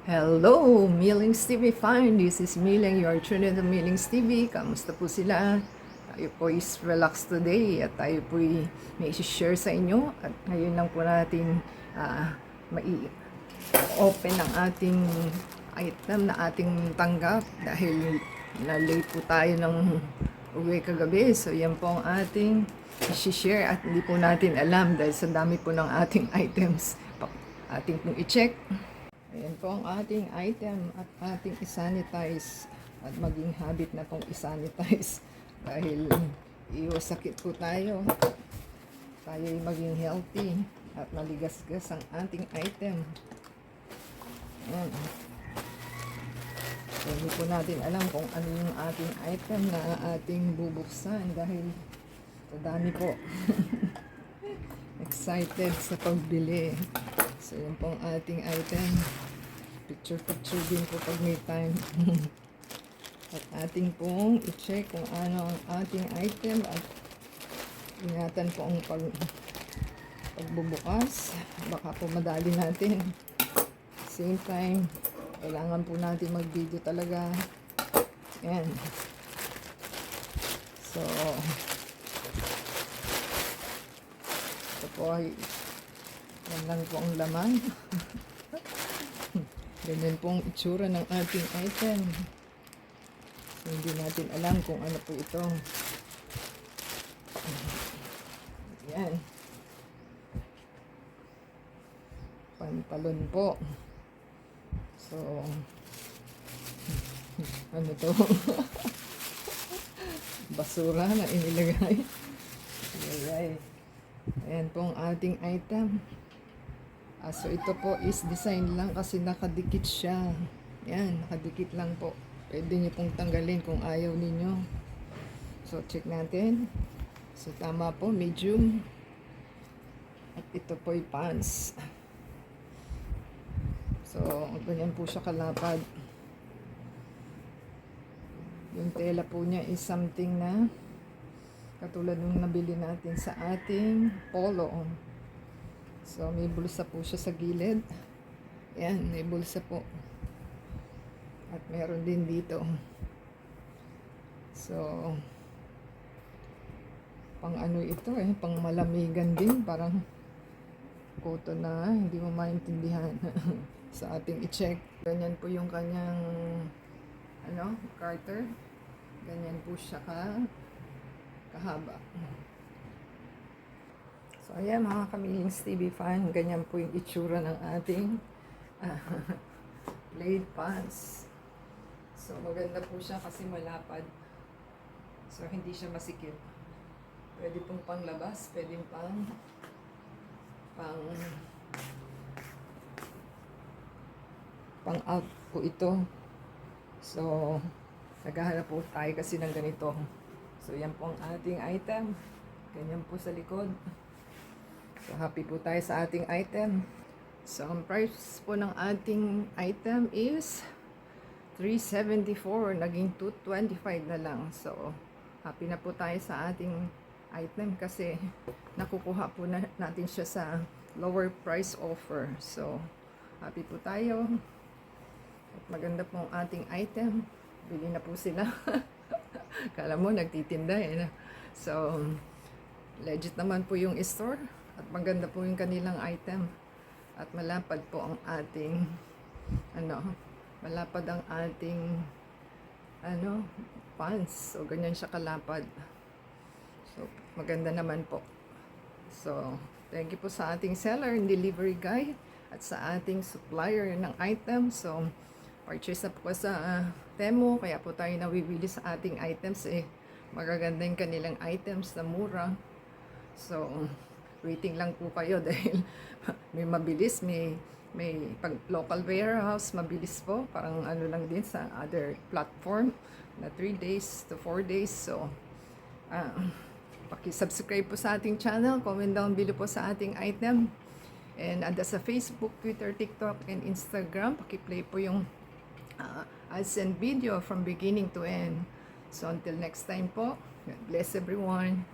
Hello, Millings TV fan. This is Milling, your tune in the Millings TV. Kamusta po sila? Tayo po is relax today at tayo po may share sa inyo. At ngayon lang po natin mai-open ang ating item na ating tanggap dahil na-late po tayo ng uwi kagabi. So yan po ang ating i-share at hindi po natin alam dahil sa dami po ng ating items. Ating pong i-check. Ayan po ang ating item at ating isanitize at maging habit na pong isanitize dahil iwas sakit po tayo. Tayo'y maging healthy at maligasgas ang ating item. Ayan. So, hindi po natin alam kung ano yung ating item na ating bubuksan dahil sa dami po. Excited sa pagbili. So, yun pong ating item. Picture din po pag may time. At ating pong i-check kung ano ang ating item at ingatan po ang pagbubukas. Baka po madali natin. Same time, kailangan po natin mag-video talaga. Ayan. So, ito po ay yan lang po ang laman. Ganyan po ang itsura ng ating item. So, hindi natin alam kung ano po ito. Yan. Pantalon po. So, ano to? Basura na inilagay. Ayan po ang ating item. So ito po is design lang kasi nakadikit siya. Yan, nakadikit lang po. Pwede nyo pong tanggalin kung ayaw ninyo. So check natin. So tama po, medium. At ito po ay pants. So ganyan po siya kalapad. Yung tela po niya is something na katulad nung nabili natin sa ating polo. So, may bulsa po siya sa gilid. Ayan, may bulsa po. At meron din dito. So, pang ano ito pang malamigan din. Parang cotton na, hindi mo maintindihan sa ating i-check. Ganyan po yung kanyang, garter. Ganyan po siya kahaba. So, ayan mga Kamilings TV fan, ganyan po yung itsura ng ating plaid pants. So, maganda po siya kasi malapad. So, hindi siya masikip. Pwede pong panglabas, pwede pang out po ito. So, naghahanap po tayo kasi ng ganito. So, yan po ang ating item. Ganyan po sa likod. So, happy po tayo sa ating item. So, ang price po ng ating item is $374. Naging $225 na lang. So, happy na po tayo sa ating item kasi nakukuha po natin siya sa lower price offer. So, happy po tayo. At maganda po ang ating item. Bili na po sila. Kala mo, nagtitinda So, legit naman po yung store. At maganda po yung kanilang item. At malapad po ang ating malapad ang ating pants. So ganyan siya kalapad. So maganda naman po. So thank you po sa ating seller and delivery guy at sa ating supplier ng item. So purchase na po sa Temu, kaya po tayo nawibili sa ating items magaganda yung kanilang items na mura. So waiting lang po kayo dahil may mabilis, may pag local warehouse, mabilis po. Parang ano lang din sa other platform na 3 days to 4 days. So, paki-subscribe po sa ating channel, comment down below po sa ating item. And ada sa Facebook, Twitter, TikTok, and Instagram, paki-play po yung ads and video from beginning to end. So, until next time po, God bless everyone.